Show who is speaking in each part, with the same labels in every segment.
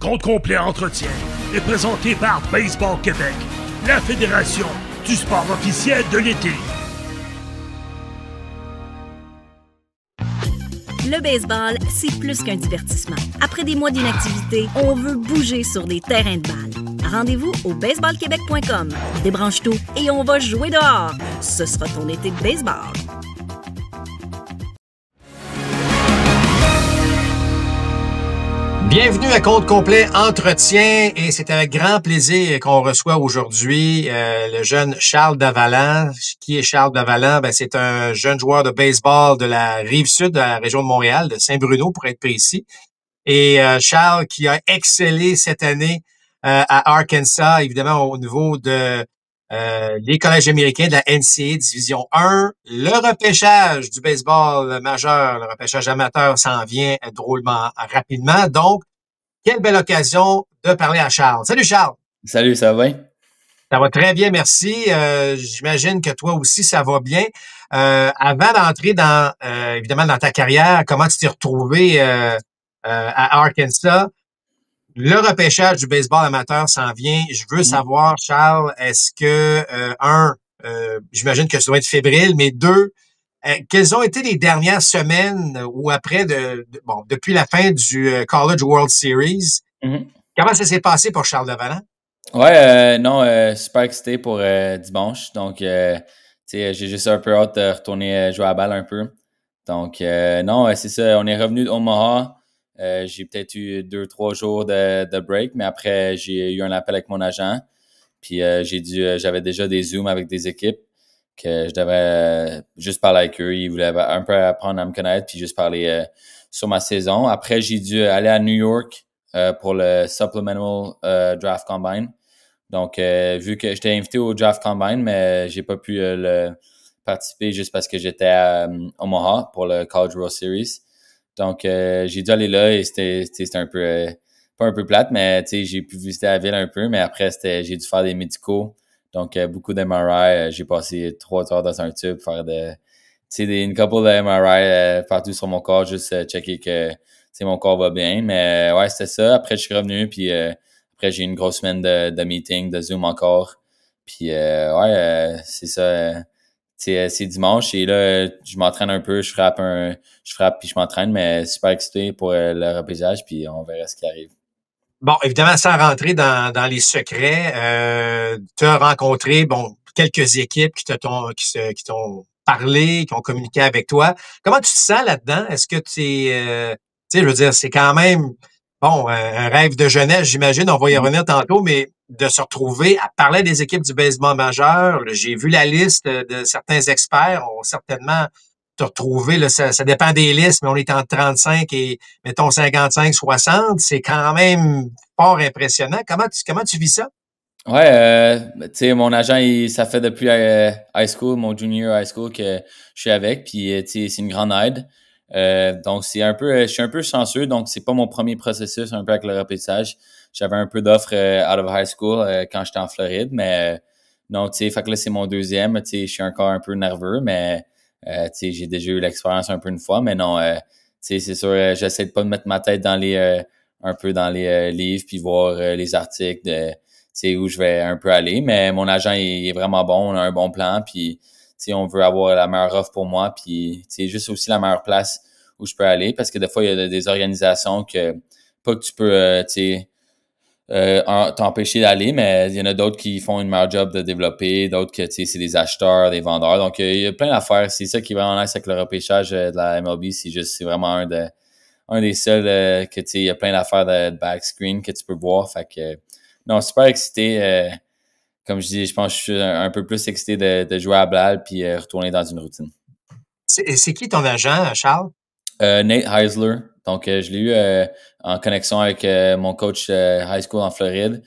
Speaker 1: Compte complet entretien est présenté par Baseball Québec, la fédération du sport officiel de l'été.
Speaker 2: Le baseball, c'est plus qu'un divertissement. Après des mois d'inactivité, on veut bouger sur des terrains de balle. Rendez-vous au baseballquebec.com. Débranche tout et on va jouer dehors. Ce sera ton été de baseball.
Speaker 3: Bienvenue à Compte complet entretien et c'est avec grand plaisir qu'on reçoit aujourd'hui le jeune Charles Davalant. Qui est Charles Davalant? Ben, c'est un jeune joueur de baseball de la Rive-Sud, de la région de Montréal, de Saint-Bruno pour être précis. Et Charles qui a excellé cette année à Arkansas, évidemment au niveau de les collèges américains de la NCAA Division 1. Le repêchage du baseball majeur, le repêchage amateur s'en vient drôlement rapidement. Donc, quelle belle occasion de parler à Charles. Salut Charles!
Speaker 4: Salut, ça va bien?
Speaker 3: Ça va très bien, merci. J'imagine que toi aussi, ça va bien. Avant d'entrer dans évidemment dans ta carrière, comment tu t'es retrouvé à Arkansas? Le repêchage du baseball amateur s'en vient. Je veux savoir, Charles, est-ce que, j'imagine que ça doit être fébrile, mais deux, quelles ont été les dernières semaines ou après depuis la fin du College World Series? Comment ça s'est passé pour Charles Davalant?
Speaker 4: Ouais, super excité pour dimanche. Donc, j'ai juste un peu hâte de retourner jouer à la balle un peu. Donc, c'est ça. On est revenu d'Omaha. J'ai peut-être eu 2-3 jours de break, mais après, j'ai eu un appel avec mon agent. Puis, j'avais déjà des Zooms avec des équipes que je devais juste parler avec eux. Ils voulaient un peu apprendre à me connaître puis juste parler sur ma saison. Après, j'ai dû aller à New York pour le Supplemental Draft Combine. Donc, vu que j'étais invité au Draft Combine, mais j'ai pas pu le participer juste parce que j'étais à Omaha pour le College World Series. Donc, j'ai dû aller là et c'était un peu, pas un peu plate, mais j'ai pu visiter la ville un peu, mais après, j'ai dû faire des médicaux. Donc, beaucoup d'MRI. J'ai passé 3 heures dans un tube, faire une couple de MRI partout sur mon corps, juste checker que mon corps va bien. Mais ouais, c'était ça. Après, je suis revenu, puis après, j'ai eu une grosse semaine de meeting, de Zoom encore. Puis c'est ça. C'est dimanche et là, je m'entraîne un peu, je frappe puis je m'entraîne, mais super excité pour le repêchage, puis on verra ce qui arrive.
Speaker 3: Bon, évidemment, sans rentrer dans les secrets, tu as rencontré quelques équipes qui t'ont parlé, qui ont communiqué avec toi. Comment tu te sens là-dedans? Est-ce que je veux dire, c'est quand même un rêve de jeunesse, j'imagine, on va y revenir tantôt, mais de se retrouver à parler des équipes du baseball majeur. Là, j'ai vu la liste de certains experts, ont certainement te retrouver, là, ça dépend des listes, mais on est entre 35 et, mettons, 55, 60. C'est quand même fort impressionnant. Comment tu vis ça?
Speaker 4: Ouais, mon agent, ça fait depuis high school, mon junior high school que je suis avec, puis c'est une grande aide. Donc, je suis un peu chanceux, donc c'est pas mon premier processus un peu avec le repêchage. J'avais un peu d'offres out of high school quand j'étais en Floride, mais non, fait que là, c'est mon deuxième. Je suis encore un peu nerveux, mais j'ai déjà eu l'expérience un peu une fois, mais non, c'est sûr, j'essaie de pas me mettre ma tête dans un peu dans les livres puis voir les articles de où je vais un peu aller, mais mon agent il est vraiment bon, on a un bon plan, puis on veut avoir la meilleure offre pour moi, puis juste aussi la meilleure place où je peux aller, parce que des fois, il y a des organisations que pas que tu peux t'empêcher d'aller, mais il y en a d'autres qui font une meilleure job de développer, d'autres que c'est des acheteurs, des vendeurs. Donc, il y a plein d'affaires. C'est ça qui est vraiment nice avec le repêchage de la MLB. C'est vraiment un des seuls que il y a plein d'affaires de backscreen que tu peux voir. Fait que non, super excité. Comme je dis, je pense que je suis un peu plus excité de jouer à balle puis retourner dans une routine.
Speaker 3: C'est qui ton agent, Charles?
Speaker 4: Nate Heisler. Donc, je l'ai eu en connexion avec mon coach high school en Floride.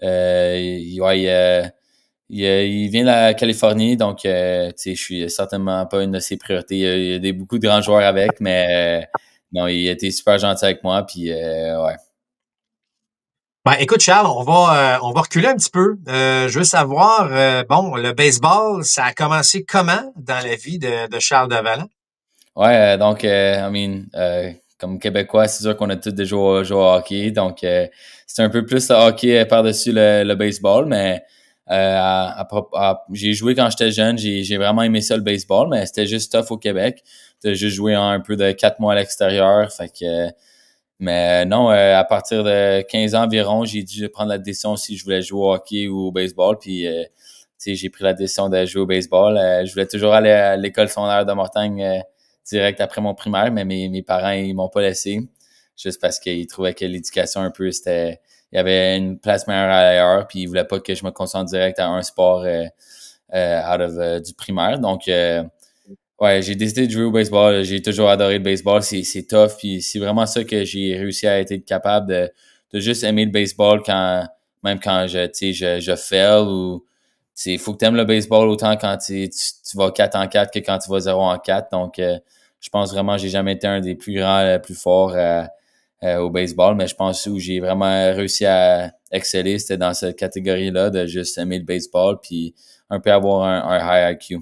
Speaker 4: Il vient de la Californie, donc je suis certainement pas une de ses priorités. Il y a beaucoup de grands joueurs avec, mais non, il a été super gentil avec moi, puis ouais.
Speaker 3: Écoute, Charles, on va reculer un petit peu. Je veux savoir, le baseball, ça a commencé comment dans la vie de Charles Davalant?
Speaker 4: Ouais, donc, comme Québécois, c'est sûr qu'on a tous déjà joué au hockey. Donc, c'est un peu plus le hockey par-dessus le baseball. Mais j'ai joué quand j'étais jeune. J'ai vraiment aimé ça, le baseball. Mais c'était juste tough au Québec. J'ai juste joué un peu de 4 mois à l'extérieur. Fait que... mais non, à partir de 15 ans environ, j'ai dû prendre la décision si je voulais jouer au hockey ou au baseball. Puis, j'ai pris la décision de jouer au baseball. Je voulais toujours aller à l'école secondaire de Mortagne direct après mon primaire, mais mes parents, ils m'ont pas laissé. Juste parce qu'ils trouvaient que l'éducation un peu, il y avait une place meilleure ailleurs, puis ils voulaient pas que je me concentre direct à un sport out of du primaire. Donc, ouais, j'ai décidé de jouer au baseball. J'ai toujours adoré le baseball. C'est tough. Puis c'est vraiment ça que j'ai réussi à être capable de juste aimer le baseball même quand je fail ou, il faut que tu aimes le baseball autant quand tu vas 4 en 4 que quand tu vas 0 en 4. Donc, je pense vraiment que j'ai jamais été un des plus grands, plus forts au baseball, mais je pense où j'ai vraiment réussi à exceller, c'était dans cette catégorie-là de juste aimer le baseball puis un peu avoir un high IQ.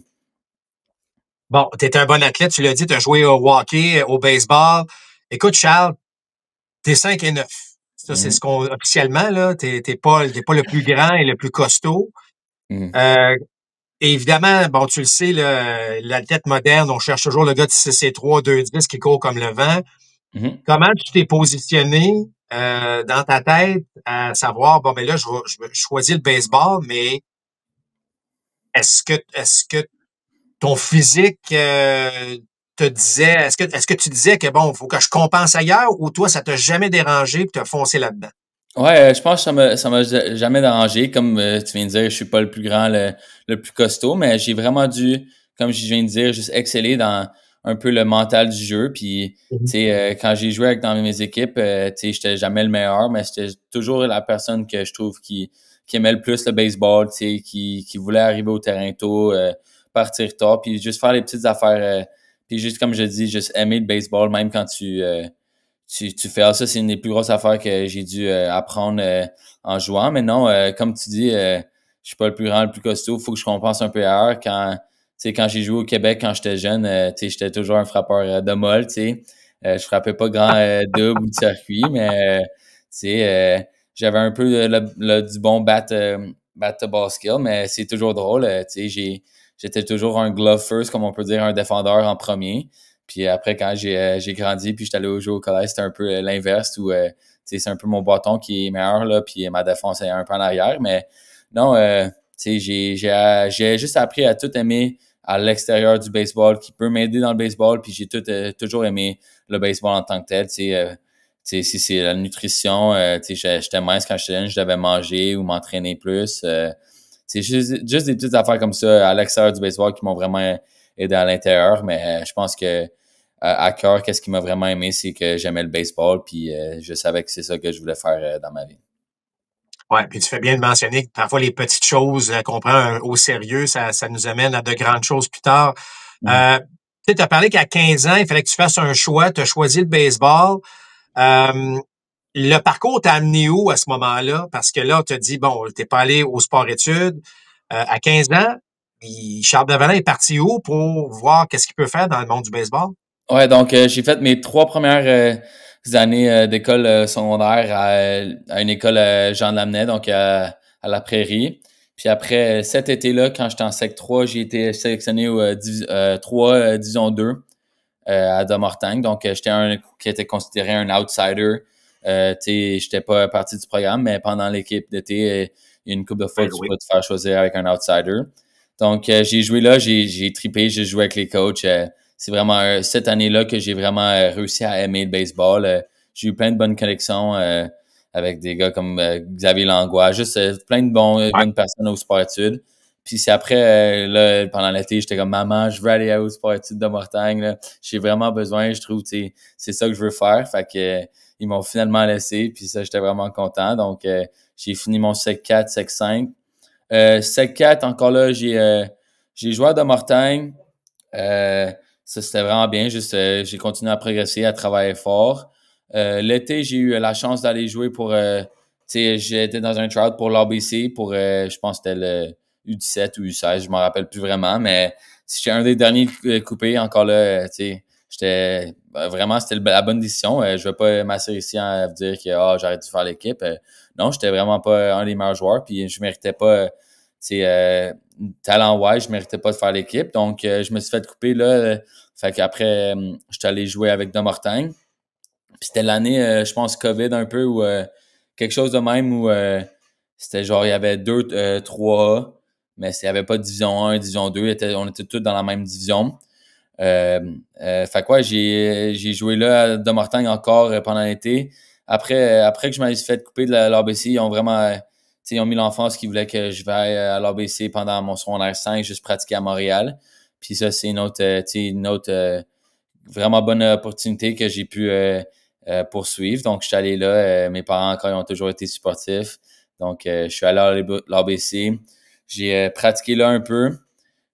Speaker 3: Bon, tu es un bon athlète, tu l'as dit, tu as joué au hockey, au baseball. Écoute, Charles, t'es 5'9". Ça, c'est ce qu'on officiellement, là. T'es pas le plus grand et le plus costaud. Et évidemment, bon, tu le sais, l'athlète moderne, on cherche toujours le gars de 6'3", 2'10" qui court comme le vent. Comment tu t'es positionné dans ta tête à savoir, bon, ben là, je choisis le baseball, mais est-ce que ton physique te disait, est-ce que tu disais que bon, il faut que je compense ailleurs ou toi, ça t'a jamais dérangé et tu as foncé là-dedans?
Speaker 4: Ouais, je pense que ça m'a jamais dérangé. Comme tu viens de dire, je suis pas le plus grand, le plus costaud, mais j'ai vraiment dû, comme je viens de dire, juste exceller dans un peu le mental du jeu. Puis, tu sais, quand j'ai joué dans mes équipes, tu sais, j'étais jamais le meilleur, mais j'étais toujours la personne que je trouve qui aimait le plus le baseball, tu sais, qui voulait arriver au terrain tôt, partir tard, puis juste faire les petites affaires. Puis juste comme je dis, juste aimer le baseball, même quand tu fais ça, c'est une des plus grosses affaires que j'ai dû apprendre en jouant. Mais non, comme tu dis, je suis pas le plus grand, le plus costaud. Faut que je compense un peu ailleurs. Quand j'ai joué au Québec, quand j'étais jeune, j'étais toujours un frappeur de molle, je frappais pas grand double ou de circuit, mais j'avais un peu du bon bat to ball skill, mais c'est toujours drôle. J'étais toujours un glove first, comme on peut dire, un défendeur en premier. Puis après, quand j'ai grandi, puis j'étais allé jouer au collège, c'était un peu l'inverse où c'est un peu mon bâton qui est meilleur, là, puis ma défense est un peu en arrière. Mais non, j'ai juste appris à tout aimer à l'extérieur du baseball, qui peut m'aider dans le baseball, puis j'ai toujours aimé le baseball en tant que tel. Si c'est la nutrition, j'étais mince quand j'étais jeune, je devais manger ou m'entraîner plus. C'est juste des petites affaires comme ça à l'extérieur du baseball qui m'ont vraiment aidé à l'intérieur, mais je pense que à cœur, qu'est-ce qui m'a vraiment aimé, c'est que j'aimais le baseball, puis je savais que c'est ça que je voulais faire dans ma vie.
Speaker 3: Ouais, puis tu fais bien de mentionner que parfois les petites choses qu'on prend au sérieux, ça nous amène à de grandes choses plus tard. Tu as parlé qu'à 15 ans, il fallait que tu fasses un choix, tu as choisi le baseball. Le parcours t'a amené où à ce moment-là? Parce que là, on t'a dit, bon, t'es pas allé au sport-études. À 15 ans, Charles Davalin est parti où pour voir qu'est-ce qu'il peut faire dans le monde du baseball?
Speaker 4: Ouais, donc j'ai fait mes 3 premières années d'école secondaire à une école Jean de Lamennais, donc à la Prairie. Puis après cet été-là, quand j'étais en Sec 3, j'ai été sélectionné au 3 Division 2 à Domortagne. Donc j'étais qui était considéré un outsider. J'étais pas partie du programme, mais pendant l'équipe d'été, il y a une couple de fois que tu peux te faire choisir avec un outsider. Donc j'ai joué là, j'ai trippé, j'ai joué avec les coachs. C'est vraiment cette année-là que j'ai vraiment réussi à aimer le baseball. J'ai eu plein de bonnes connexions avec des gars comme Xavier Langlois, juste plein de bonnes personnes au sport-études. Puis c'est après, là, pendant l'été, j'étais comme « Maman, je veux aller au sport-études de Mortagne. Là. J'ai vraiment besoin, je trouve, c'est ça que je veux faire. » Fait que ils m'ont finalement laissé, puis ça, j'étais vraiment content. Donc, j'ai fini mon Sec 4, Sec 5. Sec 4, encore là, j'ai joué à de Mortagne. Ça, c'était vraiment bien. Juste, j'ai continué à progresser, à travailler fort. L'été, j'ai eu la chance d'aller jouer pour... j'étais dans un tryout pour l'ABC, pour, je pense que c'était le U17 ou U16, je m'en rappelle plus vraiment, mais j'étais un des derniers coupés. Encore là, j'étais vraiment, c'était la bonne décision. Je ne vais pas m'asseoir ici à vous dire que j'aurais dû faire l'équipe. Non, j'étais vraiment pas un des meilleurs joueurs, puis je méritais pas, talent-wise, je méritais pas de faire l'équipe. Donc, je me suis fait couper là. Fait qu'après, j'étais allé jouer avec Domortagne. Puis c'était l'année, je pense, COVID un peu, ou quelque chose de même, où c'était genre, il y avait 2, 3A, mais il n'y avait pas de division 1, division 2. On était tous dans la même division. Fait quoi, j'ai joué là à Domortagne encore pendant l'été. Après que je m'avais fait couper de l'ABC, ils ont vraiment, ils ont mis l'enfance qui voulait que je vais à l'ABC pendant mon secondaire 5, juste pratiquer à Montréal. Puis ça, c'est une autre vraiment bonne opportunité que j'ai pu poursuivre. Donc, je suis allé là. Mes parents, encore, ils ont toujours été supportifs. Donc, je suis allé à l'ABC. J'ai pratiqué là un peu.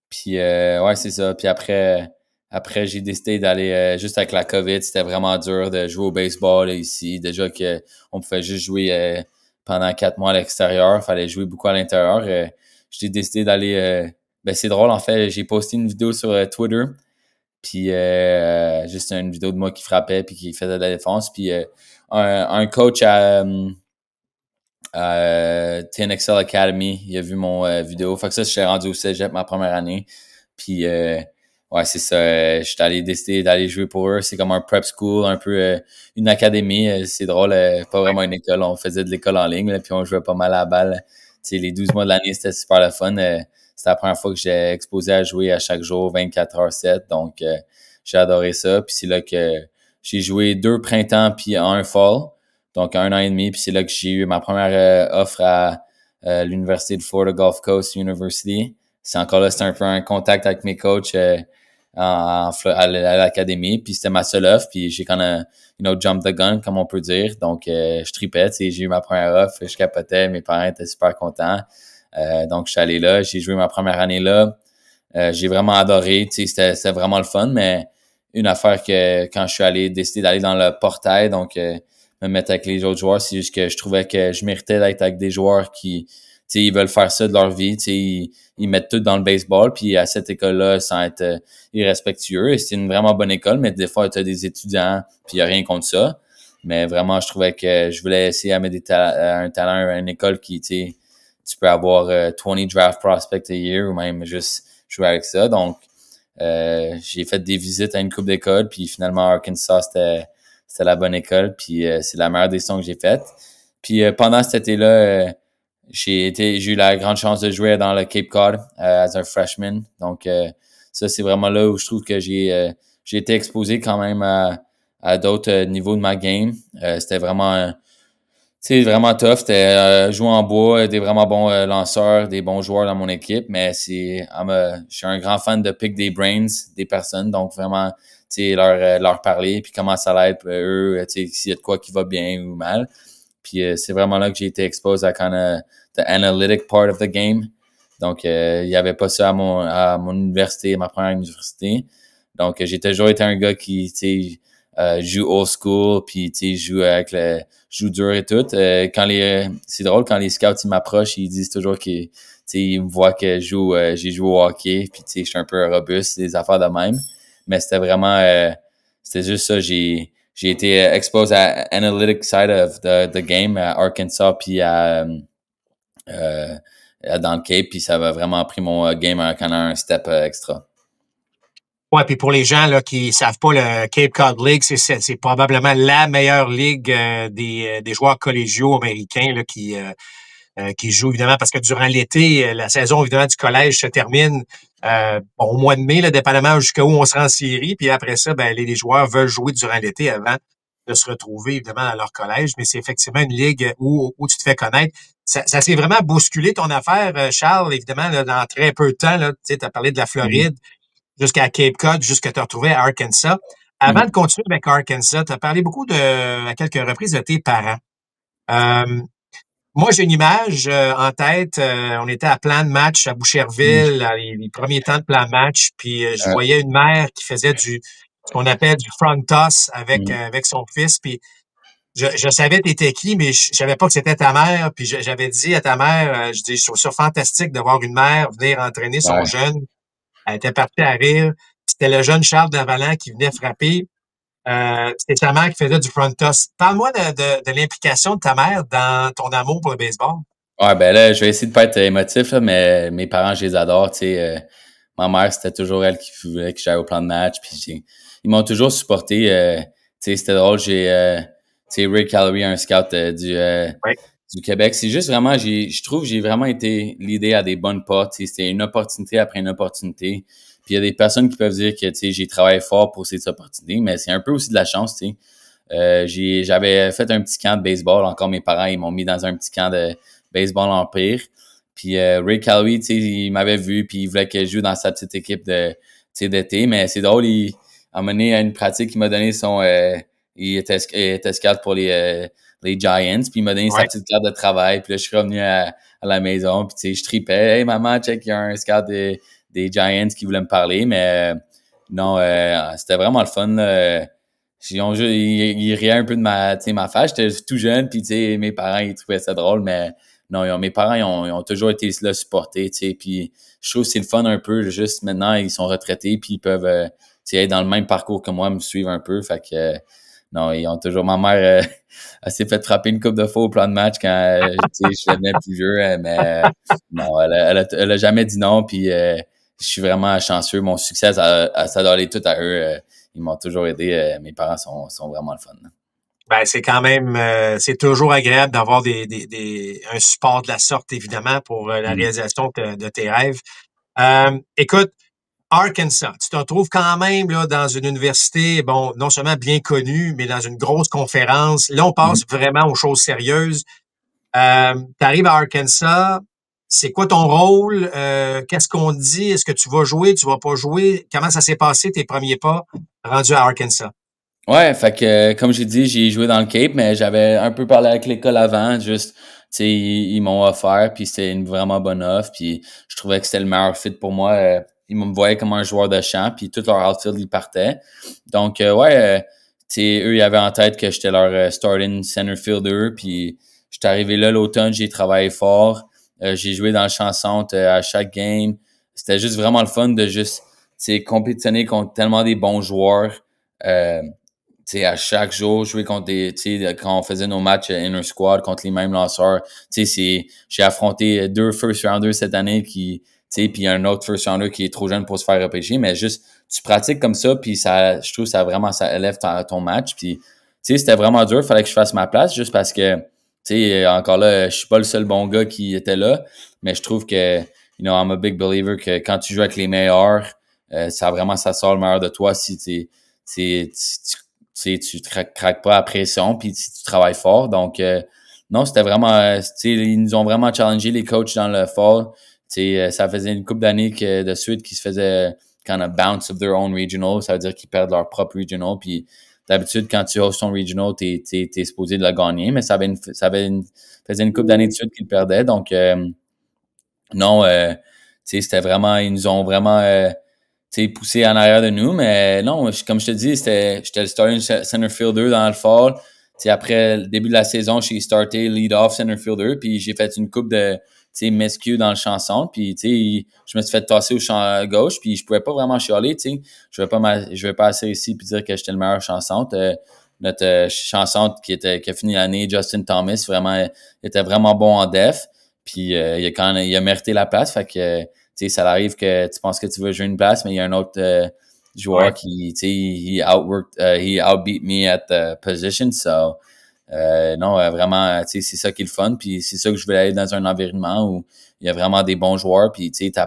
Speaker 4: Puis, ouais, c'est ça. Puis après, j'ai décidé d'aller juste avec la COVID. C'était vraiment dur de jouer au baseball là, ici. Déjà qu'on pouvait juste jouer pendant 4 mois à l'extérieur. Il fallait jouer beaucoup à l'intérieur. J'ai décidé d'aller... c'est drôle, en fait. J'ai posté une vidéo sur Twitter. Puis juste une vidéo de moi qui frappait puis qui faisait de la défense. Puis un coach à TNXL Academy, il a vu mon vidéo. Fait que ça, je suis rendu au cégep ma première année. Puis ouais, c'est ça. J'étais allé décider d'aller jouer pour eux. C'est comme un prep school, un peu une académie. C'est drôle, pas vraiment une école. On faisait de l'école en ligne, là, puis on jouait pas mal à la balle. Les 12 mois de l'année, c'était super le fun. C'était la première fois que j'ai exposé à jouer à chaque jour, 24h7. Donc, j'ai adoré ça. Puis c'est là que j'ai joué 2 printemps puis un fall. Donc, 1 an et demi. Puis c'est là que j'ai eu ma première offre à l'Université de Florida Gulf Coast University. C'est encore là, c'était un peu un contact avec mes coachs à l'académie. Puis c'était ma seule offre. Puis j'ai quand même, jump the gun, comme on peut dire. Donc, je tripais. J'ai eu ma première offre. Je capotais. Mes parents étaient super contents. Donc, je suis allé là. J'ai joué ma première année là. J'ai vraiment adoré. C'était vraiment le fun. Mais une affaire que quand je suis allé décider d'aller dans le portail, donc me mettre avec les autres joueurs, c'est juste que je trouvais que je méritais d'être avec des joueurs qui, ils veulent faire ça de leur vie. Ils mettent tout dans le baseball. Puis à cette école-là, sans être irrespectueux. Et c'est une vraiment bonne école, mais des fois, tu as des étudiants, puis il n'y a rien contre ça. Mais vraiment, je trouvais que je voulais essayer à mettre un talent à une école qui, tu peux avoir 20 draft prospects a year ou même juste jouer avec ça. Donc, j'ai fait des visites à une couple d'écoles, puis finalement, Arkansas, c'était la bonne école, puis c'est la meilleure décision que j'ai faite. Puis pendant cet été-là, j'ai eu la grande chance de jouer dans le Cape Cod as a freshman. Donc, ça, c'est vraiment là où je trouve que j'ai été exposé quand même à d'autres niveaux de ma game. C'était vraiment... c'est vraiment tough. C'était jouer en bois, des vraiment bons lanceurs, des bons joueurs dans mon équipe, mais je suis un grand fan de pick des brains des personnes, donc vraiment leur parler, puis comment ça l'aide eux, s'il y a de quoi qui va bien ou mal. Puis c'est vraiment là que j'ai été exposé à kind of the analytic part of the game. Donc il y avait pas ça à mon université, ma première université. Donc j'ai toujours été un gars qui joue old school, puis joue dur et tout. C'est drôle quand les scouts ils m'approchent, ils disent toujours qu'ils me voient que j'ai joué au hockey, puis je suis un peu robuste, des affaires de même. Mais c'était vraiment c'était juste ça. J'ai été exposé à analytic side of the game à Arkansas, puis dans le Cape, puis ça a vraiment pris mon game à un step extra.
Speaker 3: Ouais, puis pour les gens là qui savent pas, le Cape Cod League, c'est probablement la meilleure ligue des joueurs collégiaux américains là qui jouent évidemment parce que durant l'été, la saison évidemment du collège se termine au mois de mai, là, dépendamment jusqu'à où on se rend en série. Puis après ça, les joueurs veulent jouer durant l'été avant de se retrouver évidemment à leur collège. Mais c'est effectivement une ligue où tu te fais connaître. Ça s'est vraiment bousculé ton affaire, Charles, évidemment, là, dans très peu de temps. Tu as parlé de la Floride. Jusqu'à Cape Cod, jusqu'à te retrouver à Arkansas. Avant de continuer avec Arkansas, tu as parlé beaucoup à quelques reprises de tes parents. Moi, j'ai une image en tête. On était à plan de match à Boucherville, les premiers temps de plan de match, puis je voyais une mère qui faisait ce qu'on appelle du front toss avec son fils, puis je savais t'étais qui, mais je savais pas que c'était ta mère, puis j'avais dit à ta mère, je trouve ça fantastique de voir une mère venir entraîner son jeune. Elle était partie à rire. C'était le jeune Charles Davalant qui venait frapper. C'est ta mère qui faisait du front toss. Parle-moi de l'implication de ta mère dans ton amour pour le baseball.
Speaker 4: Ouais, ben là, je vais essayer de pas être émotif, là, mais mes parents, je les adore, tu sais. Ma mère, c'était toujours elle qui voulait que j'aille au plan de match, puis ils m'ont toujours supporté. Tu sais, c'était drôle, tu sais, Ray Calorie, un scout du Québec. C'est juste vraiment, je trouve que j'ai vraiment été l'idée à des bonnes portes. C'était une opportunité après une opportunité. Puis il y a des personnes qui peuvent dire que, tu sais, j'ai travaillé fort pour ces opportunités, mais c'est un peu aussi de la chance, tu sais. J'avais fait un petit camp de baseball. Encore, mes parents, ils m'ont mis dans un petit camp de baseball Empire. Puis Ray Calorie, tu sais, il m'avait vu, puis il voulait que je joue dans sa petite équipe de, tu sais, d'été. Mais c'est drôle, il a mené à une pratique, il m'a donné son... il était scout pour les Giants, puis il m'a donné sa petite carte de travail. Puis là, je suis revenu à la maison, puis tu sais, je tripais. « Hey, maman, check, il y a un scout des Giants qui voulait me parler. » Mais non, c'était vraiment le fun. Ils riaient un peu de ma face. J'étais tout jeune, puis tu sais, mes parents, ils trouvaient ça drôle, mais non, mes parents, ils ont toujours été là supportés, tu sais, puis je trouve que c'est le fun un peu, juste maintenant, ils sont retraités, puis ils peuvent, tu sais, être dans le même parcours que moi, me suivre un peu, fait que, non, ils ont toujours, ma mère, elle s'est fait frapper une couple de fois au plan de match quand, tu sais, je devenais plus vieux, mais non, elle a jamais dit non, puis je suis vraiment chanceux, mon succès, ça doit aller tout à eux, ils m'ont toujours aidé, mes parents sont vraiment le fun.
Speaker 3: Ben, c'est quand même, c'est toujours agréable d'avoir un support de la sorte, évidemment, pour la réalisation de tes rêves. Écoute, Arkansas, tu te retrouves quand même là, dans une université, bon, non seulement bien connue, mais dans une grosse conférence. Là, on passe vraiment aux choses sérieuses. Tu arrives à Arkansas, c'est quoi ton rôle? Qu'est-ce qu'on te dit? Est-ce que tu vas jouer? Tu vas pas jouer? Comment ça s'est passé, tes premiers pas rendus à Arkansas?
Speaker 4: Ouais, fait que comme j'ai dit, j'ai joué dans le Cape, mais j'avais un peu parlé avec l'école avant, juste, tu sais, ils m'ont offert, puis c'était une vraiment bonne offre, puis je trouvais que c'était le meilleur fit pour moi. Ils me voyaient comme un joueur de champ, puis tout leur outfield, ils partaient. Donc, ouais, tu sais, eux, ils avaient en tête que j'étais leur starting center fielder, puis j'étais arrivé là l'automne, j'ai travaillé fort, j'ai joué dans le champ centre à chaque game. C'était juste vraiment le fun de juste, tu sais, compétitionner contre tellement des bons joueurs. Tu sais, à chaque jour, jouer contre des, tu sais, quand on faisait nos matchs inner squad contre les mêmes lanceurs, tu sais, j'ai affronté 2 first rounders cette année qui, tu sais, puis un autre first rounder qui est trop jeune pour se faire repêcher, mais juste, tu pratiques comme ça, puis ça, je trouve ça vraiment, ça élève ton match, puis, tu sais, c'était vraiment dur, fallait que je fasse ma place, juste parce que, tu sais, encore là, je suis pas le seul bon gars qui était là, mais je trouve que, you know, I'm a big believer que quand tu joues avec les meilleurs, ça sort le meilleur de toi si tu craques pas à pression, puis tu travailles fort. Donc, non, c'était vraiment, ils nous ont vraiment challengé les coachs dans le fall. Ça faisait une couple d'années de suite qu'ils se faisaient kind of bounce of their own regional. Ça veut dire qu'ils perdent leur propre regional. Puis d'habitude, quand tu hostes ton regional, t'es supposé de la gagner, mais faisait une couple d'années de suite qu'ils perdaient. Donc, non, c'était vraiment, ils nous ont vraiment poussé en arrière de nous, mais non, comme je te dis, j'étais le starting center fielder dans le fall. Après le début de la saison, j'ai starté lead-off center fielder, puis j'ai fait une coupe de miscue dans le champ centre, puis je me suis fait tasser au champ gauche, puis je pouvais pas vraiment chialer, je vais pas asseoir ici puis dire que j'étais le meilleur champ centre. Notre champ centre qui a fini l'année, Justin Thomas, vraiment était vraiment bon en def, puis il a mérité la place, fait que ça arrive que tu penses que tu veux jouer une place, mais il y a un autre joueur qui, he outbeat me at the position. So, non, vraiment, c'est ça qui est le fun. Puis c'est ça que je voulais aller dans un environnement où il y a vraiment des bons joueurs. Puis ta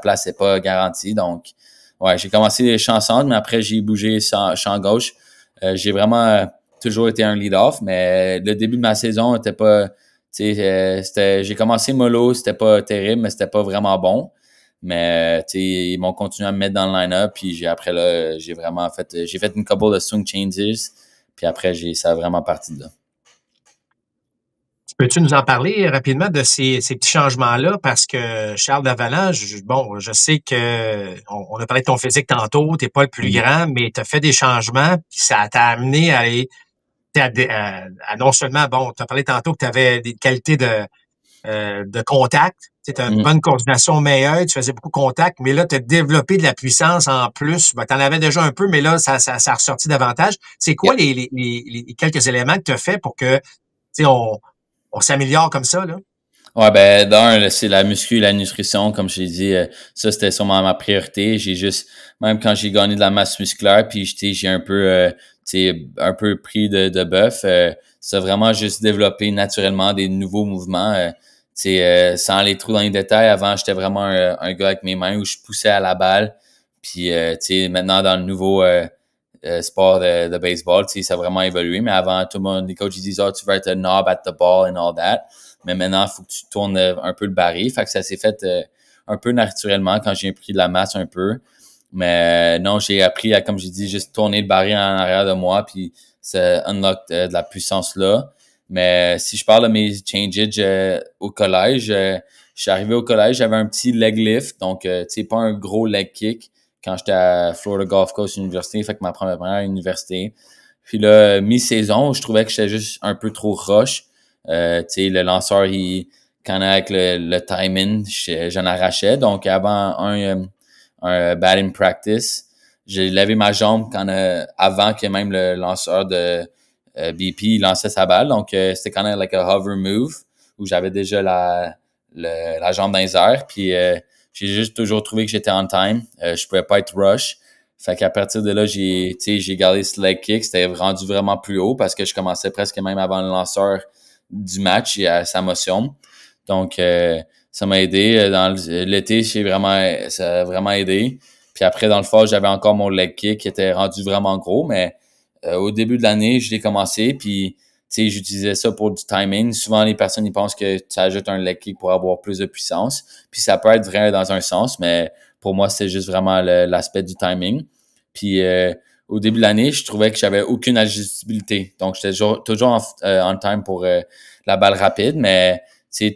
Speaker 4: place n'est pas garantie. Donc, ouais, j'ai commencé les champs centre, mais après j'ai bougé champ gauche. J'ai vraiment toujours été un lead-off, mais le début de ma saison n'était pas, j'ai commencé mollo, c'était pas terrible, mais c'était pas vraiment bon. Mais ils m'ont continué à me mettre dans le line-up, puis j'ai vraiment fait une couple de swing changes, puis après ça a vraiment parti de là.
Speaker 3: Peux-tu nous en parler rapidement de ces petits changements-là? Parce que Charles Davalant, je sais que on a parlé de ton physique tantôt, t'es pas le plus grand, mais tu as fait des changements, puis ça t'a amené à aller à non seulement, bon, tu as parlé tantôt que tu avais des qualités de contact, Tu as une bonne coordination main-œil, tu faisais beaucoup de contact, mais là, tu as développé de la puissance en plus. Ben, tu en avais déjà un peu, mais là, ça a ressorti davantage. C'est quoi les quelques éléments que tu as fait pour que on s'améliore comme ça, là?
Speaker 4: Ouais, ben, d'un, c'est la muscu et la nutrition, comme je l'ai dit, ça, c'était sûrement ma priorité. Même quand j'ai gagné de la masse musculaire, puis j'ai un peu pris de bœuf, ça a vraiment juste développé naturellement des nouveaux mouvements, sans aller trop dans les détails. Avant, j'étais vraiment un gars avec mes mains où je poussais à la balle. Puis, maintenant, dans le nouveau sport de baseball, ça a vraiment évolué. Mais avant, tout le monde, les coachs, ils disent, tu vas être a knob at the ball and all that. Mais maintenant, il faut que tu tournes un peu le baril. Fait que ça s'est fait un peu naturellement quand j'ai pris de la masse un peu. Mais non, j'ai appris à, comme j'ai dit, juste tourner le baril en arrière de moi, puis ça unlock de la puissance là. Mais si je parle de mes changes au collège, je suis arrivé au collège, j'avais un petit leg lift, donc pas un gros leg kick quand j'étais à Florida Gulf Coast University, fait que ma première université. Puis là, mi-saison, je trouvais que j'étais juste un peu trop rush. Le lanceur, quand avec le timing, j'en arrachais. Donc, avant un batting practice, j'ai levé ma jambe avant que même le lanceur de BP lançait sa balle. Donc, c'était quand même like a hover move où j'avais déjà la jambe dans les airs. Puis, j'ai juste toujours trouvé que j'étais on time. Je pouvais pas être rush. Fait qu'à partir de là, j'ai gardé ce leg kick. C'était rendu vraiment plus haut parce que je commençais presque même avant le lanceur du match et à sa motion. Donc, ça m'a aidé. Dans l'été, ça a vraiment aidé. Puis après, dans le fall, j'avais encore mon leg kick qui était rendu vraiment gros, mais au début de l'année, je l'ai commencé, puis j'utilisais ça pour du timing. Souvent, les personnes, ils pensent que tu ajoutes un leg kick pour avoir plus de puissance. Puis ça peut être vrai dans un sens, mais pour moi, c'est juste vraiment l'aspect du timing. Puis au début de l'année, je trouvais que j'avais aucune ajustabilité. Donc, j'étais toujours on time pour la balle rapide, mais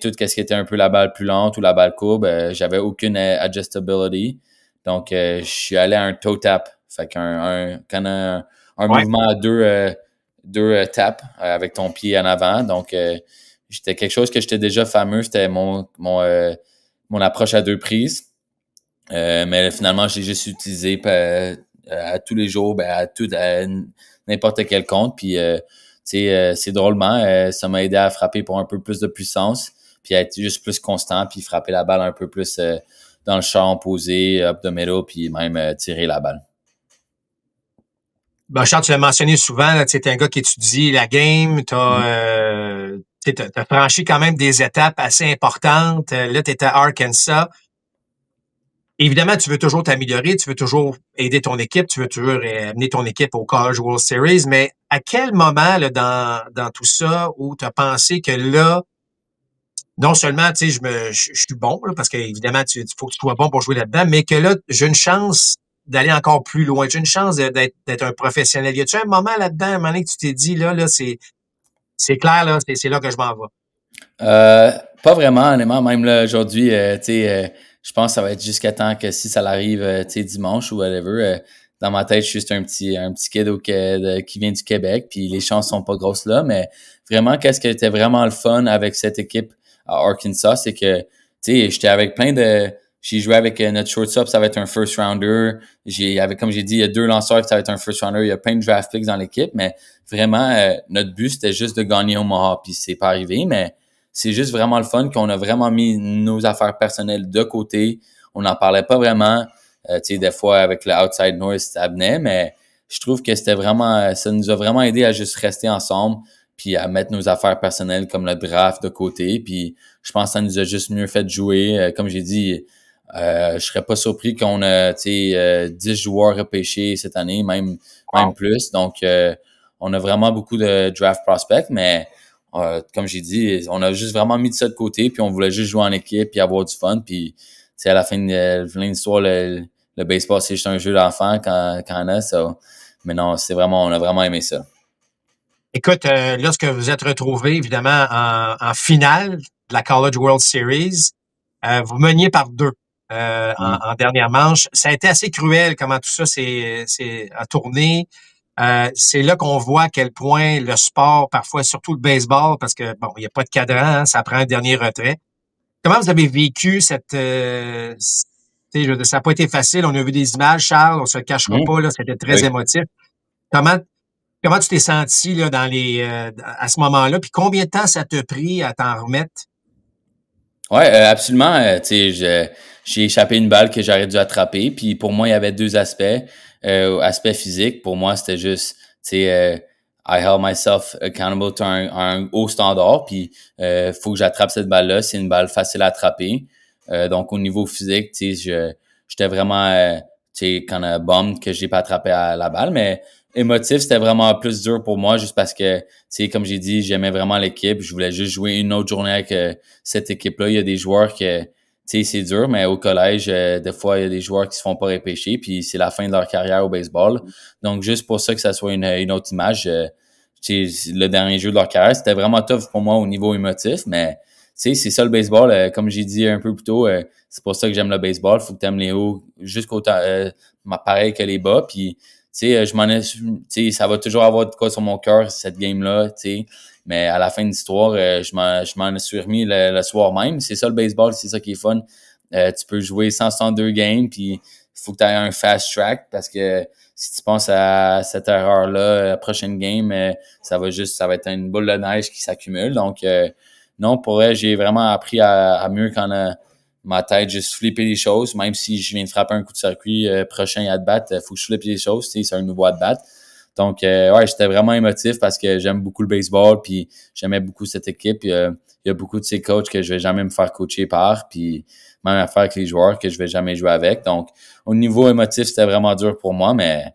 Speaker 4: tout ce qui était un peu la balle plus lente ou la balle courbe, j'avais aucune adjustability. Donc, je suis allé à un toe tap. Fait qu'un mouvement à deux taps avec ton pied en avant. Donc, c'était quelque chose que j'étais déjà fameux. C'était mon approche à deux prises. Mais finalement, je l'ai juste utilisé à tous les jours, à n'importe quel compte. Puis, c'est drôlement, ça m'a aidé à frapper pour un peu plus de puissance, puis à être juste plus constant, puis frapper la balle un peu plus dans le champ posé, up the middle, puis même tirer la balle.
Speaker 3: Ben, Charles, tu l'as mentionné souvent, tu es un gars qui étudie la game, t'as franchi quand même des étapes assez importantes. Là, tu étais à Arkansas. Évidemment, tu veux toujours t'améliorer, tu veux toujours aider ton équipe, tu veux toujours amener ton équipe au College World Series, mais à quel moment là, dans tout ça où tu as pensé que là, non seulement je suis bon, là, parce qu'évidemment, il faut que tu sois bon pour jouer là-dedans, mais que là, j'ai une chance d'aller encore plus loin, j'ai une chance d'être un professionnel. Y a-tu un moment là-dedans, un moment donné que tu t'es dit, là, c'est clair, là, c'est là que je m'en vais?
Speaker 4: Pas vraiment, honnêtement. Même là, aujourd'hui, je pense que ça va être jusqu'à temps que si ça l'arrive, dimanche ou whatever, dans ma tête, je suis juste un petit kid qui vient du Québec, puis les chances sont pas grosses là, mais vraiment, qu'est-ce qui était vraiment le fun avec cette équipe à Arkansas, c'est que, j'étais avec j'ai joué avec notre shortstop, ça va être un first rounder. Comme j'ai dit, il y a 2 lanceurs, ça va être un first rounder. Il y a plein de draft picks dans l'équipe, mais vraiment, notre but, c'était juste de gagner Omaha, puis c'est pas arrivé, mais c'est juste vraiment le fun qu'on a vraiment mis nos affaires personnelles de côté. On n'en parlait pas vraiment. Des fois, avec le outside noise, ça venait, mais je trouve que ça nous a vraiment aidé à juste rester ensemble puis à mettre nos affaires personnelles comme le draft de côté. Puis je pense que ça nous a juste mieux fait jouer. Comme j'ai dit, je serais pas surpris qu'on a 10 joueurs repêchés cette année, même plus. Donc, on a vraiment beaucoup de draft prospects, mais comme j'ai dit, on a juste vraiment mis de ça de côté, puis on voulait juste jouer en équipe puis avoir du fun. Puis à la fin de l'histoire, le baseball, c'est juste un jeu d'enfant quand on a ça. Mais non, on a vraiment aimé ça.
Speaker 3: Écoute, lorsque vous êtes retrouvés, évidemment, en finale de la College World Series, vous meniez par 2 en dernière manche. Ça a été assez cruel comment tout ça a tourné. C'est là qu'on voit à quel point le sport, parfois, surtout le baseball, parce que bon, il n'y a pas de cadran, ça prend un dernier retrait. Comment vous avez vécu cette... ça n'a pas été facile. On a vu des images, Charles, on se le cachera pas, là, c'était très
Speaker 4: Oui.
Speaker 3: émotif. Comment tu t'es senti là, à ce moment-là? Puis combien de temps ça t'a pris à t'en remettre?
Speaker 4: Ouais, absolument. J'ai échappé une balle que j'aurais dû attraper. Puis pour moi, il y avait deux aspects. Aspect physique, pour moi, c'était juste, I held myself accountable to un haut standard. Puis faut que j'attrape cette balle-là. C'est une balle facile à attraper. Donc au niveau physique, j'étais vraiment, quand bummed que j'ai pas attrapé la balle. Mais émotif, c'était vraiment plus dur pour moi, juste parce que, comme j'ai dit, j'aimais vraiment l'équipe. Je voulais juste jouer une autre journée avec cette équipe-là. Il y a des joueurs que, c'est dur, mais au collège, des fois, il y a des joueurs qui se font pas repêcher, puis c'est la fin de leur carrière au baseball. Donc, juste pour ça que ça soit une autre image, le dernier jeu de leur carrière, c'était vraiment tough pour moi au niveau émotif, mais c'est ça le baseball. Comme j'ai dit un peu plus tôt, c'est pour ça que j'aime le baseball. Faut que t'aimes les hauts jusqu'au pareil que les bas, puis ça va toujours avoir de quoi sur mon cœur, cette game-là, mais à la fin de l'histoire, je m'en suis remis le soir même. C'est ça le baseball, c'est ça qui est fun. Tu peux jouer 162 games, puis il faut que tu aies un fast track, parce que si tu penses à cette erreur-là, la prochaine game, ça va être une boule de neige qui s'accumule. Donc, non, pour vrai, j'ai vraiment appris à mieux quand ma tête juste flipper les choses, même si je viens de frapper un coup de circuit prochain à bat, faut que je flippe les choses, c'est un nouveau à bat. Donc ouais, j'étais vraiment émotif parce que j'aime beaucoup le baseball, puis j'aimais beaucoup cette équipe. Il y a beaucoup de ces coachs que je vais jamais me faire coacher par, puis même affaire avec les joueurs que je vais jamais jouer avec. Donc au niveau émotif, c'était vraiment dur pour moi, mais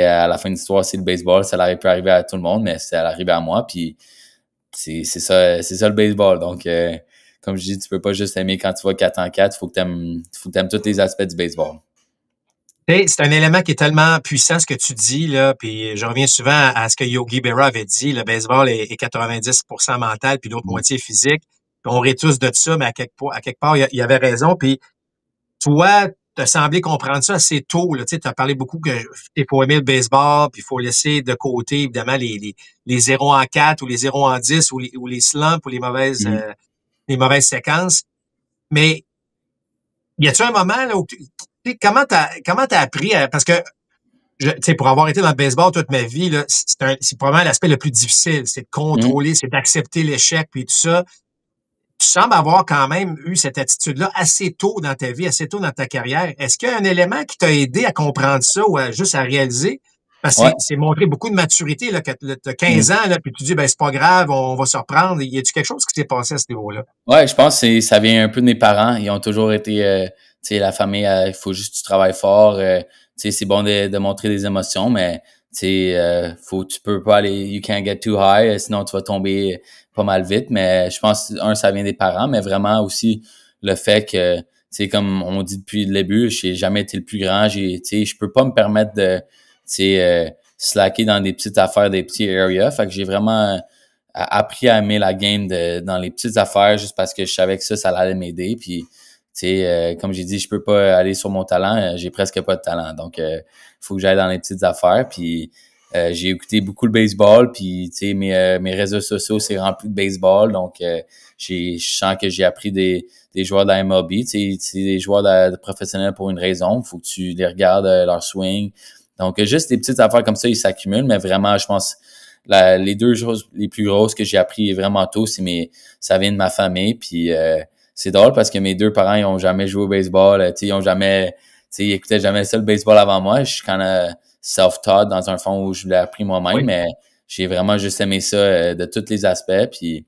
Speaker 4: à la fin de l'histoire, c'est le baseball, ça aurait pu arriver à tout le monde, mais ça arrivé à moi, puis c'est ça le baseball. Donc comme je dis, tu peux pas juste aimer quand tu vas 4-4, faut que t'aimes tous les aspects du baseball.
Speaker 3: C'est un élément qui est tellement puissant, ce que tu dis, là, puis je reviens souvent à ce que Yogi Berra avait dit, le baseball est 90% mental, puis l'autre moitié physique. Puis on rit tous de ça, mais à quelque part, il avait raison. Puis toi, tu as semblé comprendre ça assez tôt. Tu as parlé beaucoup qu'il faut aimer le baseball, puis il faut laisser de côté, évidemment, les 0 en 4 ou les 0 en 10 ou les slumps ou les mauvaises séquences. Mais y a-tu un moment là où comment t'as appris parce que pour avoir été dans le baseball toute ma vie, là, c'est probablement l'aspect le plus difficile, c'est de contrôler, c'est d'accepter l'échec puis tout ça. Tu sembles avoir quand même eu cette attitude-là assez tôt dans ta vie, assez tôt dans ta carrière. Est-ce qu'il y a un élément qui t'a aidé à comprendre ça ou juste à réaliser? Parce que c'est montré beaucoup de maturité, là, que tu as 15 ans, là, puis tu dis, ben, c'est pas grave, on va se reprendre. Y a-tu quelque chose qui s'est passé à ce niveau-là?
Speaker 4: Ouais, je pense que ça vient un peu de mes parents. Ils ont toujours été, la famille, il faut juste que tu travailles fort. C'est bon de montrer des émotions, mais tu peux pas aller, you can't get too high, sinon tu vas tomber pas mal vite. Mais je pense, ça vient des parents, mais vraiment aussi le fait que, comme on dit depuis le début, j'ai jamais été le plus grand. Je peux pas me permettre de, slacker dans des petites affaires, des petits areas. Fait que j'ai vraiment appris à aimer la game dans les petites affaires, juste parce que je savais que ça allait m'aider. Puis, comme j'ai dit, je peux pas aller sur mon talent. J'ai presque pas de talent. Donc, faut que j'aille dans les petites affaires. Puis, j'ai écouté beaucoup le baseball. Puis, mes réseaux sociaux, c'est rempli de baseball. Donc, je sens que j'ai appris des joueurs de la MLB. C'est des joueurs de professionnels pour une raison. Faut que tu les regardes, leur swing. Donc, juste des petites affaires comme ça, ils s'accumulent. Mais vraiment, je pense, les deux choses les plus grosses que j'ai appris vraiment tôt, ça vient de ma famille. Puis c'est drôle parce que mes deux parents, ils ont jamais joué au baseball. Ils écoutaient jamais ça le baseball avant moi. Je suis quand même self-taught dans un fond où je l'ai appris moi-même, mais j'ai vraiment juste aimé ça de tous les aspects. Puis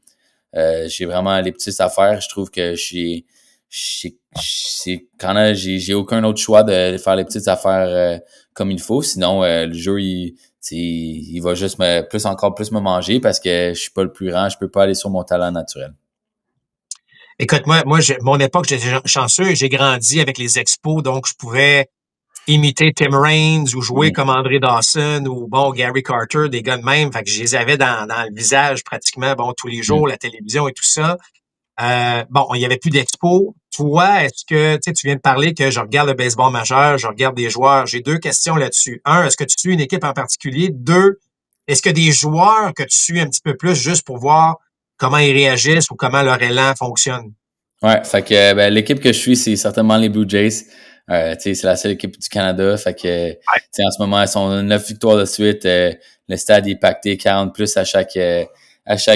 Speaker 4: j'ai vraiment les petites affaires. Je trouve que j'ai aucun autre choix de faire les petites affaires comme il faut. Sinon, le jeu, il va juste encore plus me manger parce que je suis pas le plus grand, je peux pas aller sur mon talent naturel.
Speaker 3: Écoute, moi, mon époque, j'étais chanceux, j'ai grandi avec les expos, donc je pouvais imiter Tim Raines ou jouer comme André Dawson ou Gary Carter, des gars de même. Fait que je les avais dans le visage pratiquement, tous les jours, la télévision et tout ça. Il y avait plus d'expo. Toi, est-ce que, tu viens de parler que je regarde le baseball majeur, je regarde des joueurs. J'ai deux questions là-dessus. Un, est-ce que tu suis une équipe en particulier? Deux, est-ce que des joueurs que tu suis un petit peu plus juste pour voir comment ils réagissent ou comment leur élan fonctionne?
Speaker 4: Ouais, fait que ben, l'équipe que je suis, c'est certainement les Blue Jays. C'est la seule équipe du Canada. Fait que en ce moment, elles sont 9 victoires de suite. Le stade est pacté 40 plus à chaque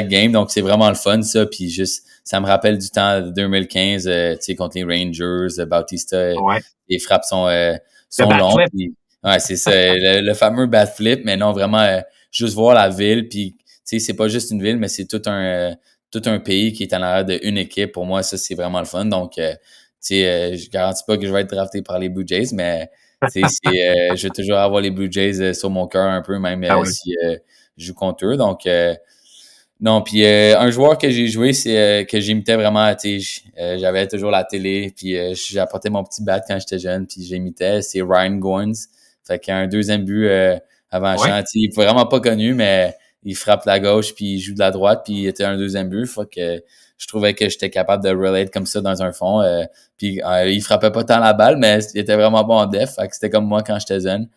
Speaker 4: game. Donc, c'est vraiment le fun, ça. Puis juste, ça me rappelle du temps de 2015, contre les Rangers, Bautista. Les frappes sont longues. Puis, ouais, c'est ça. le fameux bat flip, mais non, vraiment, juste voir la ville. Puis, c'est pas juste une ville, mais c'est tout un pays qui est en arrière d'une équipe. Pour moi, ça, c'est vraiment le fun. Donc, je garantis pas que je vais être drafté par les Blue Jays, mais je vais toujours avoir les Blue Jays sur mon cœur un peu, même si je joue contre eux. Donc, non, puis un joueur que j'ai joué, c'est que j'imitais vraiment, j'avais toujours la télé, puis j'apportais mon petit bat quand j'étais jeune, puis j'imitais, c'est Ryan Goins. Fait qu'il y a un deuxième but avant le champ. Il est vraiment pas connu, mais il frappe la gauche, puis il joue de la droite, puis il était un deuxième but. Fait que je trouvais que j'étais capable de relate comme ça dans un fond. Puis il frappait pas tant la balle, mais il était vraiment bon en def. Fait que c'était comme moi quand j'étais jeune.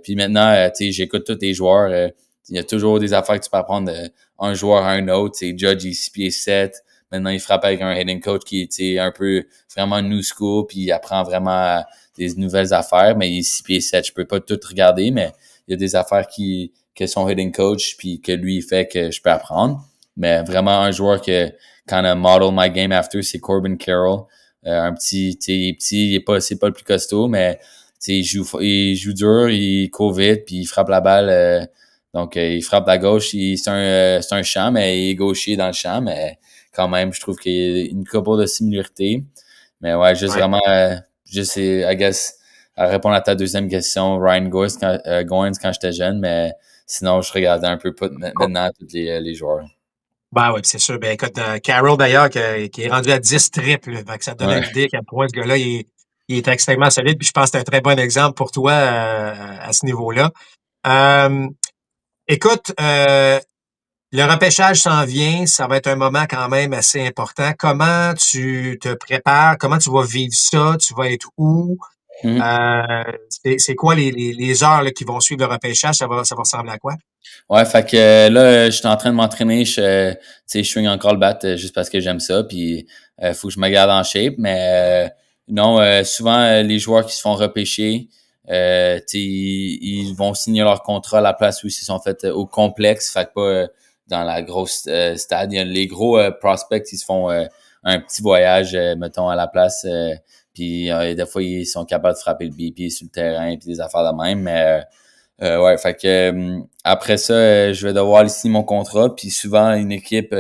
Speaker 4: Puis maintenant, j'écoute tous les joueurs. Il y a toujours des affaires que tu peux apprendre d'un joueur à un autre. Judge, il est 6 pieds 7. Maintenant, il frappe avec un hitting coach qui est un peu vraiment new school, puis il apprend vraiment des nouvelles affaires, mais il est 6 pieds 7. Je peux pas tout regarder, mais il y a des affaires que son hitting coach puis que lui il fait que je peux apprendre. Mais vraiment un joueur que kind of model my game after, c'est Corbin Carroll. Un petit, c'est pas le plus costaud, mais il joue dur, il court vite, puis il frappe la balle. Donc il frappe la gauche, c'est un champ, mais il est gaucher dans le champ, mais quand même, je trouve qu'il y a une couple de similarités. Mais ouais, vraiment, I guess, à répondre à ta deuxième question, Ryan Goins quand j'étais jeune, mais sinon, je regardais un peu maintenant tous les joueurs.
Speaker 3: Ben oui, c'est sûr. Ben écoute, Carroll d'ailleurs, qui est rendu à 10 triples, fait que ça te donne une idée à quel point ce gars-là, il est extrêmement solide. Puis je pense que c'est un très bon exemple pour toi à ce niveau-là. Écoute, le repêchage s'en vient, ça va être un moment quand même assez important. Comment tu te prépares? Comment tu vas vivre ça? Tu vas être où? C'est quoi les heures là, qui vont suivre le repêchage? Ça va ressembler à quoi?
Speaker 4: Ouais, fait que là, je suis en train de m'entraîner. Je swing encore le bat juste parce que j'aime ça. Puis, faut que je me garde en shape. Mais non, souvent, les joueurs qui se font repêcher, ils vont signer leur contrat à la place où ils se sont fait au complexe. Fait que pas dans la grosse stade. Les gros prospects, ils se font un petit voyage, mettons, à la place. Puis des fois, ils sont capables de frapper le BP sur le terrain puis des affaires de même. Mais ouais, fait que après ça, je vais devoir aller signer mon contrat. Puis souvent, une équipe,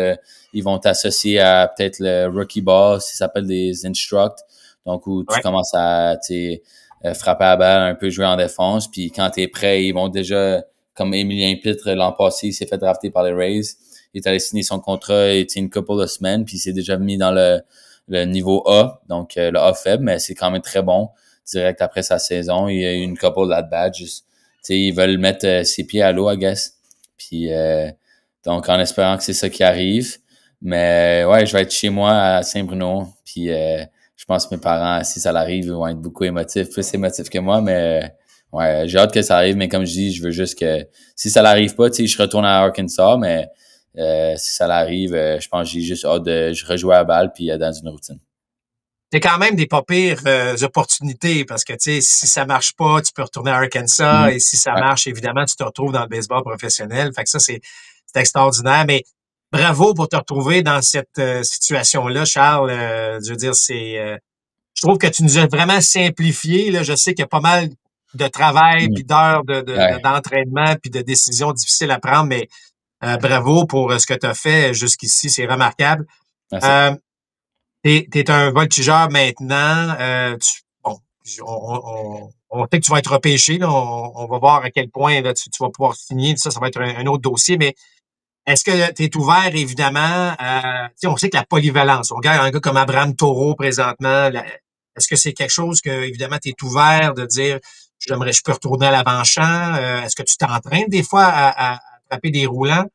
Speaker 4: ils vont t'associer à peut-être le rookie ball, ça s'appelle des instructs. Donc, où tu commences à frapper à la balle, un peu jouer en défense. Puis quand tu es prêt, ils vont déjà, comme Emilien Pitre l'an passé, il s'est fait drafter par les Rays. Il est allé signer son contrat une couple de semaines, puis il s'est déjà mis dans le niveau A, donc le A faible, mais c'est quand même très bon. Direct après sa saison, il y a eu une couple d'at-bats. Ils veulent mettre ses pieds à l'eau, I guess. Puis donc en espérant que c'est ça qui arrive. Mais ouais, je vais être chez moi à Saint-Bruno. Puis je pense que mes parents, si ça l'arrive, ils vont être beaucoup émotifs, plus émotifs que moi, mais ouais, j'ai hâte que ça arrive, mais comme je dis, je veux juste que si ça l'arrive pas, je retourne à Arkansas, mais si ça l'arrive, je pense que j'ai juste hâte de rejouer à la balle puis dans une routine.
Speaker 3: C'est quand même des pas pires opportunités parce que si ça marche pas, tu peux retourner à Arkansas et si ça marche, évidemment, tu te retrouves dans le baseball professionnel. Fait que ça, c'est extraordinaire. Mais bravo pour te retrouver dans cette situation-là, Charles. Je veux dire, je trouve que tu nous as vraiment simplifié. Là. Je sais qu'il y a pas mal de travail puis d'heures d'entraînement puis de décisions difficiles à prendre, mais bravo pour ce que tu as fait jusqu'ici. C'est remarquable. Merci. T'es un voltigeur maintenant. On sait que tu vas être repêché. Là. On va voir à quel point là, tu vas pouvoir signer. Ça va être un autre dossier. Mais est-ce que tu es ouvert, évidemment, on sait que la polyvalence, on regarde un gars comme Abraham Taureau présentement. Est-ce que c'est quelque chose que, évidemment, tu es ouvert de dire je peux retourner à l'avant-champ? Est-ce que tu t'entraînes des fois à frapper des roulants?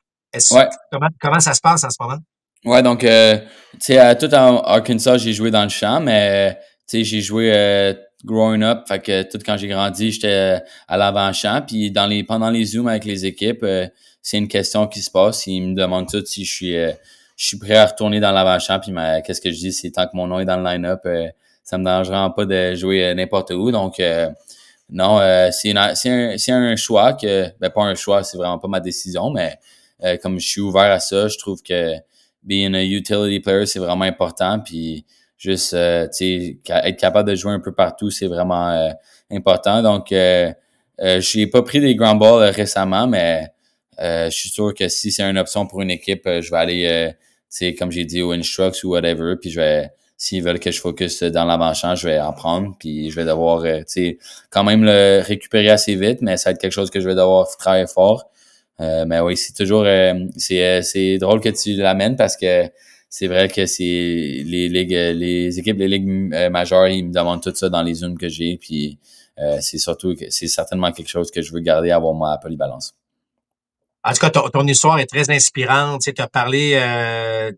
Speaker 3: Comment ça se passe en ce moment?
Speaker 4: Ouais, donc, tout en Arkansas, j'ai joué dans le champ, mais, j'ai joué growing up. Fait que tout quand j'ai grandi, j'étais à l'avant-champ. Puis pendant les Zooms avec les équipes, c'est une question qui se passe. Ils me demandent tout si je suis je suis prêt à retourner dans l'avant-champ. Puis qu'est-ce que je dis, c'est tant que mon nom est dans le line-up, ça me dérange vraiment pas de jouer n'importe où. Donc, non, c'est un choix pas un choix, c'est vraiment pas ma décision, mais comme je suis ouvert à ça, je trouve que being a utility player, c'est vraiment important. Puis juste, tu sais, être capable de jouer un peu partout, c'est vraiment important. Donc, j'ai pas pris des ground balls récemment, mais je suis sûr que si c'est une option pour une équipe, je vais aller, tu sais, comme j'ai dit, au instructs ou whatever, puis s'ils veulent que je focus dans l'avant-champ, je vais en prendre, puis je vais devoir, tu sais, quand même le récupérer assez vite, mais ça va être quelque chose que je vais devoir travailler fort. Mais oui, c'est toujours, c'est drôle que tu l'amènes parce que c'est vrai que c'est les équipes des ligues majeures, ils me demandent tout ça dans les zooms que j'ai, puis c'est certainement quelque chose que je veux garder, avoir ma polyvalence.
Speaker 3: En tout cas, ton histoire est très inspirante. Tu as parlé,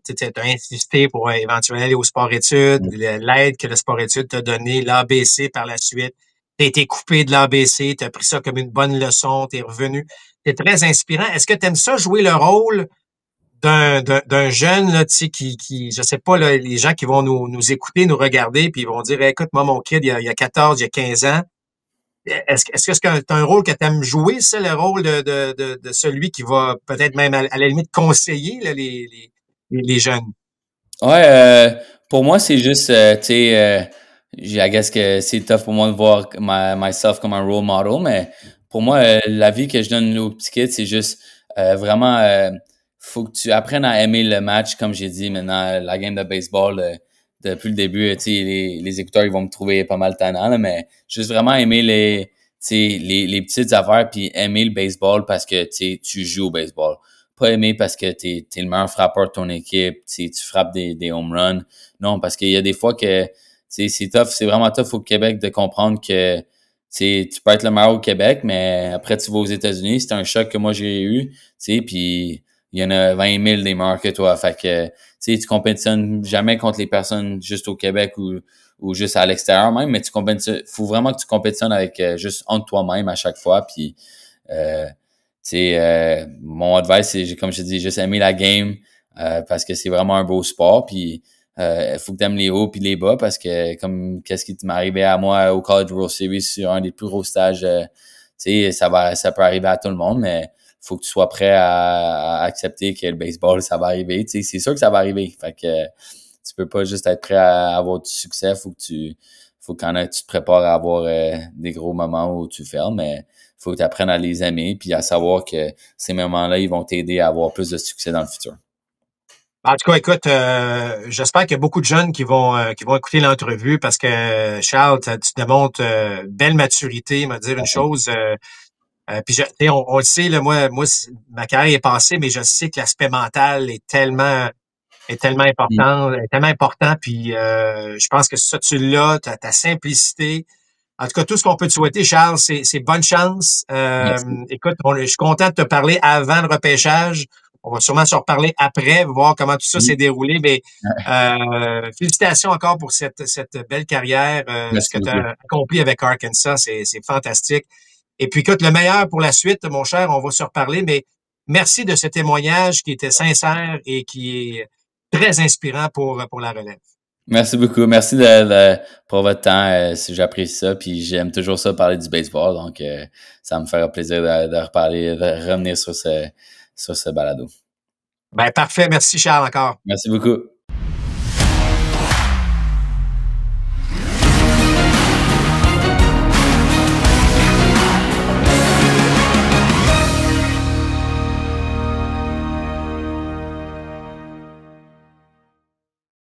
Speaker 3: tu as insisté pour éventuellement aller au sport-études, l'aide que le sport-études t'a donné, l'ABC par la suite. Tu as été coupé de l'ABC, tu as pris ça comme une bonne leçon, tu es revenu. C'est très inspirant. Est-ce que tu aimes ça jouer le rôle d'un jeune là, tu sais, qui je sais pas, là, les gens qui vont nous écouter, nous regarder, puis ils vont dire écoute, moi, mon kid, il y a 14, il y a 15 ans. Est-ce que c'est un rôle que tu aimes jouer, ça, le rôle de celui qui va peut-être même à la limite conseiller là, les jeunes?
Speaker 4: Ouais, pour moi, c'est juste, tu sais, I guess que c'est tough pour moi de voir myself comme un role model, mais pour moi, la vie que je donne aux petits kids, c'est juste vraiment, faut que tu apprennes à aimer le match, comme j'ai dit maintenant, la game de baseball, depuis le début, tu sais, les écouteurs, ils vont me trouver pas mal tannant, là, mais juste vraiment aimer tu sais, les petites affaires, puis aimer le baseball parce que, tu sais, tu joues au baseball. Pas aimer parce que t'es le meilleur frappeur de ton équipe, tu frappes des home runs. Non, parce qu'il y a des fois que, c'est tough, c'est vraiment tough au Québec de comprendre que, tu peux être le meilleur au Québec, mais après tu vas aux États-Unis, c'est un choc que moi j'ai eu, tu sais, puis il y en a 20 000 des meilleurs que toi. Fait que, tu compétitionnes jamais contre les personnes juste au Québec ou juste à l'extérieur même, mais faut vraiment que tu compétitionnes avec juste entre toi-même à chaque fois. Puis, mon advice, c'est, comme je te dis, juste aimer la game parce que c'est vraiment un beau sport. Puis, il faut que tu aimes les hauts puis les bas parce que, comme qu'est-ce qui m'est arrivé à moi au College World Series sur un des plus gros stages, ça peut arriver à tout le monde, mais faut que tu sois prêt à accepter que le baseball, ça va arriver. C'est sûr que ça va arriver. Fait que tu peux pas juste être prêt à avoir du succès. Faut que tu te prépares à avoir des gros moments où tu fermes, mais faut que tu apprennes à les aimer puis à savoir que ces moments-là, ils vont t'aider à avoir plus de succès dans le futur.
Speaker 3: En tout cas, écoute, j'espère qu'il y a beaucoup de jeunes qui vont écouter l'entrevue parce que Charles, tu démontres belle maturité, me dire une chose. Puis on le sait, là, moi, ma carrière est passée, mais je sais que l'aspect mental est tellement important. Puis je pense que ça, tu l'as, ta simplicité. En tout cas, tout ce qu'on peut te souhaiter, Charles, c'est bonne chance. Écoute, je suis content de te parler avant le repêchage. On va sûrement se reparler après, voir comment tout ça s'est déroulé. Mais félicitations encore pour cette belle carrière. Ce que tu as accompli avec Arkansas, c'est fantastique. Et puis, écoute, le meilleur pour la suite, mon cher, on va se reparler, mais merci de ce témoignage qui était sincère et qui est très inspirant pour la relève.
Speaker 4: Merci beaucoup. Merci pour votre temps. J'apprécie ça. Puis j'aime toujours ça parler du baseball. Donc, ça me fera plaisir de reparler, de revenir sur ce balado.
Speaker 3: Ben, parfait. Merci, Charles, encore.
Speaker 4: Merci beaucoup.